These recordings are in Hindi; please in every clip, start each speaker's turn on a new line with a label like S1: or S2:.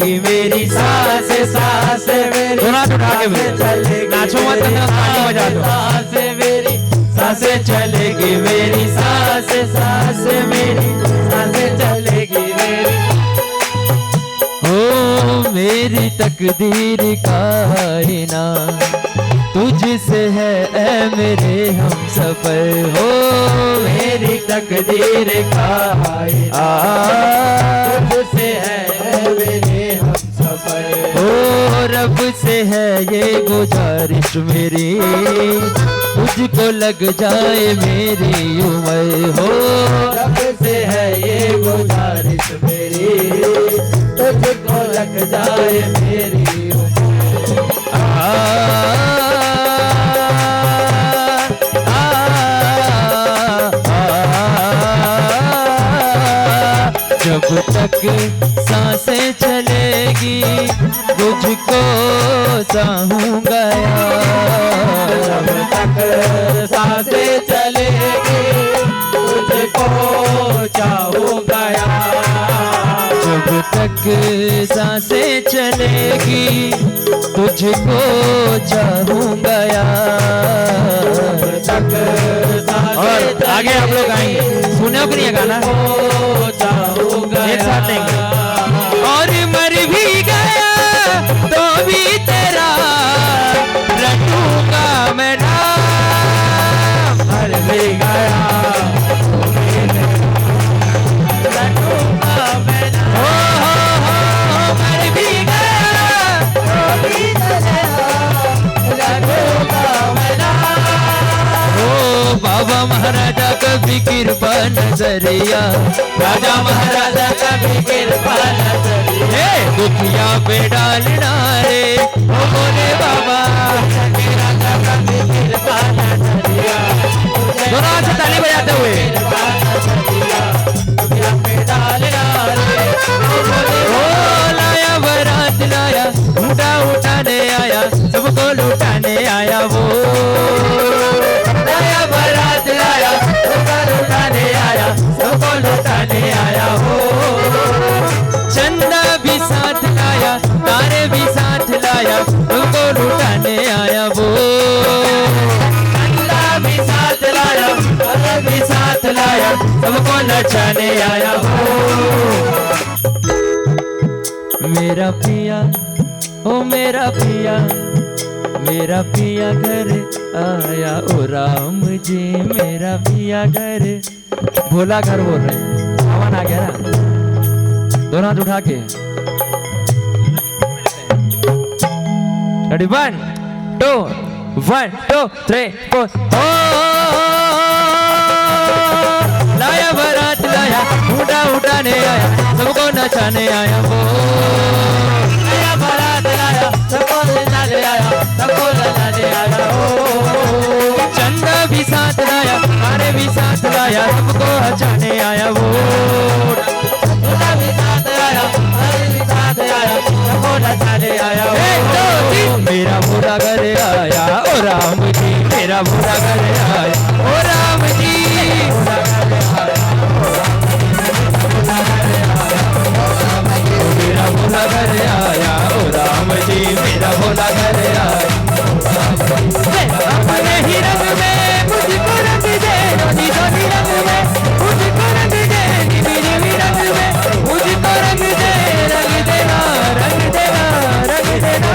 S1: चलेगी मेरी सांस सांस मेरी
S2: दोनों उठा के
S1: चलेगी
S2: नाचो मत करना, ताली बजा दो।
S1: सांस मेरी सांस चलेगी मेरी सांस सांस मेरी सांस चलेगी मेरी।
S2: हो मेरी तकदीर का आईना तुझसे है ऐ मेरे हम सफर। हो
S1: मेरी तकदीर का आईना तुझसे है मेरे हम सफर।
S2: हो रब से है ये गुजारिश मेरी तुझको लग जाए मेरी उम्र। हो
S1: रब से है ये गुजारिश मेरी तुझको लग जाए मेरी उम्र।
S2: जब तक सांसें चलेगी तुझको चाहूंगा
S1: जब तक सांसें चलेगी तुझको चाहूंगा
S2: जब तक सांसें चलेगी तुझको चाहूंगा और आगे आप लोग आएंगे, सुने हो कि नहीं गाना? एक साथ लेंगे। और मर भी गया तो भी तेरा रटूंगा मैं नाम।
S1: मर भी गया रटूंगा मैं नाम।
S2: हो मर भी गया
S1: तो भी तेरा रटूंगा मैं नाम।
S2: ओ बाबा महाराजा कभी कृपा नजरिया,
S1: राजा महाराजा कभी कृपा नजरिया
S2: दुखिया पे डालना रे ओ बोले बाबा।
S1: राजा कभी कृपा नजरिया
S2: दोनों हाथ से ताली बजाते हुए
S1: कृपा नजरिया दुनिया पे डालना रे
S2: ओ लाया बारात लाया उठाने आया सबको लुटाने आया वो।
S1: लाया बारात लाया लुटाने आया सबको लुटाने आया हो।
S2: चंदा भी साथ लाया तारे भी साथ लाया सबको लुटाने आया वो।
S1: चंदा भी साथ लाया तारे भी साथ लाया सबको नचाने आया हो।
S2: मेरा पिया ओ मेरा पिया घर आया ओ राम जी मेरा पिया घर। भोला घर बोल रहे हैं, आवाज आ गया ना? दोनों हाथ उठा के रेडी 1 2 1 2 3 4। लाया बारात लाया उठाने आया सबको नचाने आया वो।
S1: लाया बारात लाया सबको नचाने आया सबको नचाने आया हो।
S2: चंदा भी साथ लाया तारे भी साथ लाया सबको हंसाने आया वो।
S1: चंदा भी साथ आया तारे भी साथ आया सबको नचाने आया हो।
S2: मेरा भोला घर आया ओ राम जी मेरा भोला घर आया ओ राम जी। मेरा भोला घर आया ओ राम जी मेरा भोला घर आया। अपने ही रंग में मुझको रंग दे धोनी धोनी रंग में मुझको रंग दे नीली नीली रंग में मुझको रंग दे रंग देना रंग देना रंग देना।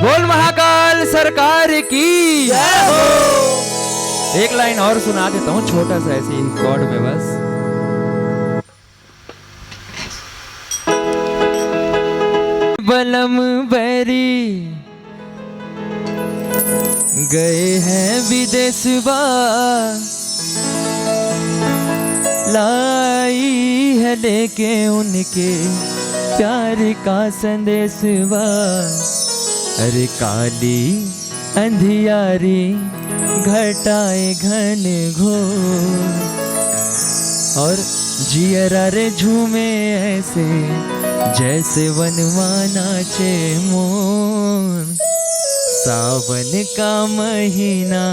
S2: बोल महाकाल सरकार की जय हो। एक लाइन और सुना देता हूँ छोटा सा ऐसी कॉर्ड में बस। बलम बैरी गए हैं विदेशवा लाई है लेके उनके प्यार का संदेशवा। अरे काली अंधियारी घटाए घन घोर, और जियरा रे झूमे ऐसे जैसे वनवा नाचे मोर। सावन का महीना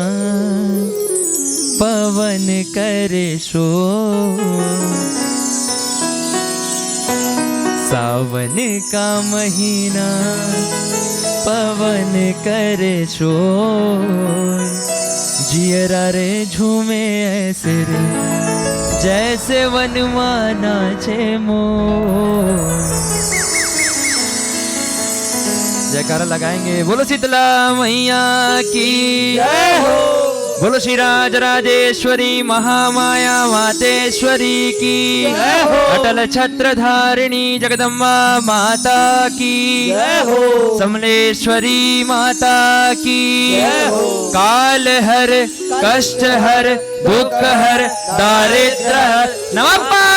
S2: पवन करे शोर, सावन का महीना पवन करे शोर। जियरा रे झूमे ऐसे रे जैसे वनवा नाचे मोर। जयकारा लगाएंगे। बोलो शीतला मैया की
S1: जय हो।
S2: बोलो श्री राज राजेश्वरी महामाया मातेश्वरी की
S1: जय हो।
S2: अटल छत्र धारिणी जगदम्बा माता की
S1: जय हो।
S2: समलेश्वरी माता की
S1: जय हो।
S2: काल हर कष्ट हर दुख हर दारिद्र हर। नमः